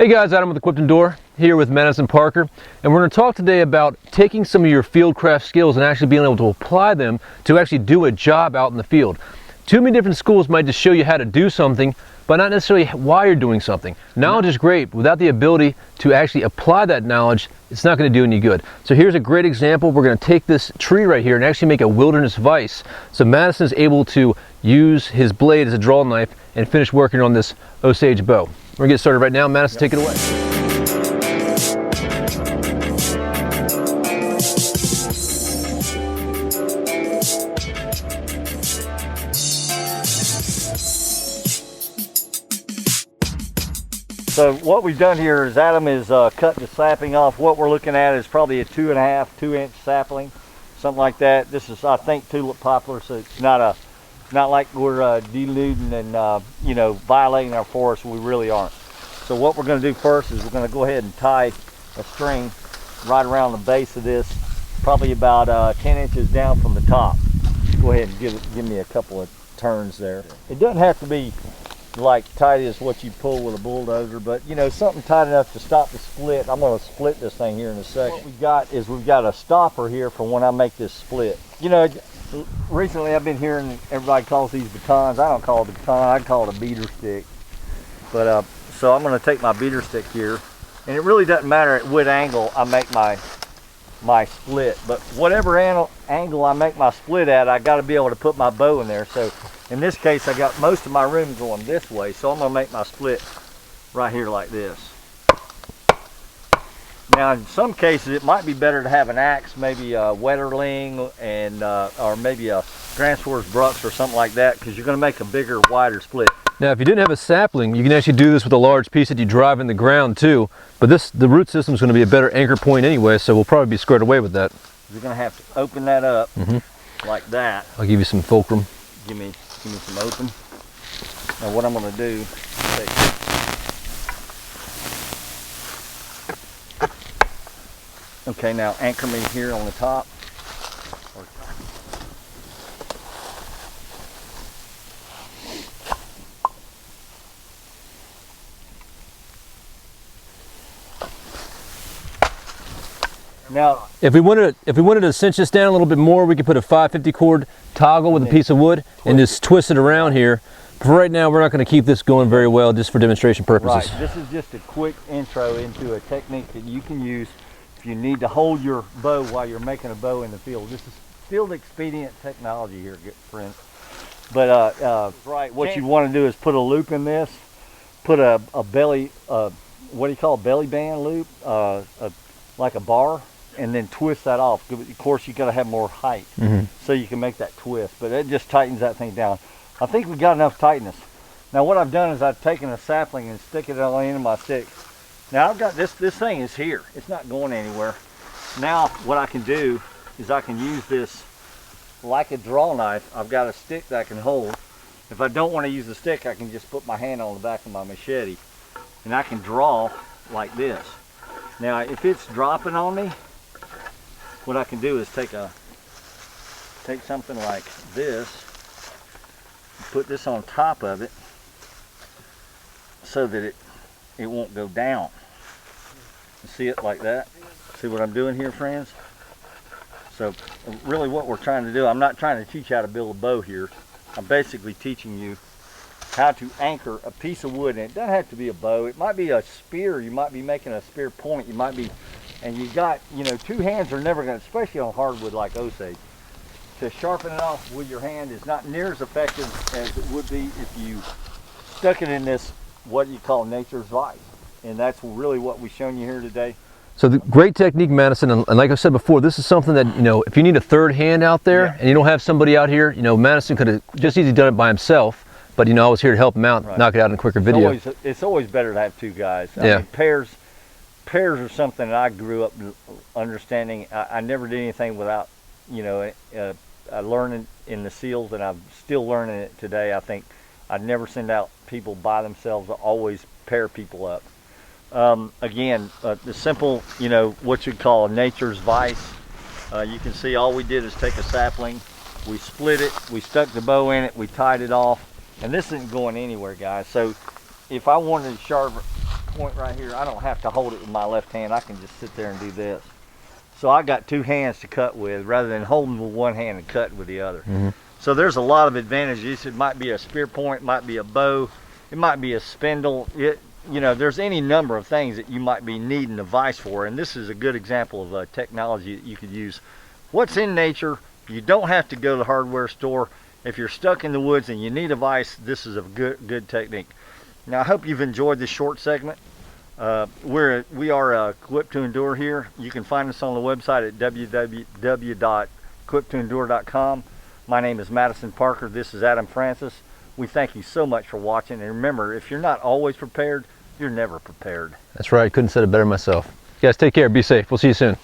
Hey guys, Adam with Equipped Door here with Madison Parker, and we're going to talk today about taking some of your fieldcraft skills and actually being able to apply them to actually do a job out in the field. Too many different schools might just show you how to do something, but not necessarily why you're doing something. Knowledge is great, but without the ability to actually apply that knowledge, it's not going to do any good. So here's a great example. We're going to take this tree right here and actually make a wilderness vise. So Madison is able to use his blade as a draw knife and finish working on this Osage bow. We're gonna get started right now. Madison, take it away. So what we've done here is Adam is cutting the sapling off. What we're looking at is probably a 2 inch sapling, something like that. This is, I think, tulip poplar, so it's not like we're deluding and you know, violating our forest. We really aren't. So what we're going to do first is we're going to go ahead and tie a string right around the base of this, probably about 10 inches down from the top. Go ahead and give me a couple of turns there. It doesn't have to be like tight as what you pull with a bulldozer, but you know, something tight enough to stop the split. I'm going to split this thing here in a second. What we've got a stopper here for when I make this split. You know, recently I've been hearing everybody calls these batons. I don't call it a baton, I call it a beater stick. But so I'm going to take my beater stick here, and it really doesn't matter at what angle I make my split, but whatever angle I make my split at, I got to be able to put my bow in there. So in this case, I got most of my room going this way, so I'm going to make my split right here like this. Now in some cases it might be better to have an axe, maybe a Wetterling, and or maybe a Transforce Brooks or something like that, because you're going to make a bigger, wider split. Now if you didn't have a sapling, you can actually do this with a large piece that you drive in the ground too, but the root system is going to be a better anchor point anyway, so we'll probably be squared away with that. You're going to have to open that up like that. I'll give you some fulcrum. Give me some open. Now what I'm going to do is take okay, now anchor me here on the top. Now, if we wanted to cinch this down a little bit more, we could put a 550 cord toggle with a piece of wood and just twist it around here. For right now, we're not going to keep this going very well, just for demonstration purposes. Right. This is just a quick intro into a technique that you can use if you need to hold your bow while you're making a bow in the field. This is still expedient technology here, good friends. But right, what you want to do is put a loop in this, put a belly, what do you call a belly band loop, like a bar, and then twist that off. Of course, you got to have more height so you can make that twist, but it just tightens that thing down. I think we got enough tightness. Now what I've done is I've taken a sapling and stick it on the end of my stick. Now I've got this thing is here. It's not going anywhere. Now what I can do is I can use this like a draw knife. I've got a stick that I can hold. If I don't want to use the stick, I can just put my hand on the back of my machete and I can draw like this. Now if it's dropping on me, what I can do is take something like this, put this on top of it so that it won't go down. You see it like that? See what I'm doing here, friends? So really what we're trying to do, I'm not trying to teach you how to build a bow here. I'm basically teaching you how to anchor a piece of wood, and it doesn't have to be a bow. It might be a spear. You might be making a spear point. You might be, and you got, you know, two hands are never going to, especially on hardwood like Osage, to sharpen it off with your hand is not near as effective as it would be if you stuck it in this, what you call nature's vise. And that's really what we've shown you here today. So the great technique, Madison, and like I said before, this is something that, you know, if you need a third hand out there and you don't have somebody out here, you know, Madison could have just easily done it by himself. But you know, I was here to help him out, knock it out in a quicker video. It's always better to have two guys. I mean, pairs are something that I grew up understanding. I never did anything without, you know, learning in the SEALs, and I'm still learning it today. I think I'd never send out people by themselves. I always pair people up. Again, the simple, you know, what you'd call a nature's vise. You can see all we did is take a sapling, we split it, we stuck the bow in it, we tied it off. And this isn't going anywhere, guys. So if I wanted to point right here, I don't have to hold it with my left hand. I can just sit there and do this. So I got two hands to cut with rather than holding with one hand and cutting with the other. So there's a lot of advantages. It might be a spear point, it might be a bow, it might be a spindle. You know, there's any number of things that you might be needing a vise for, and this is a good example of a technology that you could use. What's in nature, you don't have to go to the hardware store. If you're stuck in the woods and you need a vise, this is a good technique. Now I hope you've enjoyed this short segment. We are Equipped to Endure here. You can find us on the website at www.equippedtoendure.com. My name is Madison Parker. This is Adam Francis. We thank you so much for watching, and remember, if you're not always prepared, you're never prepared. That's right, couldn't have said it better myself. You guys take care, be safe, we'll see you soon.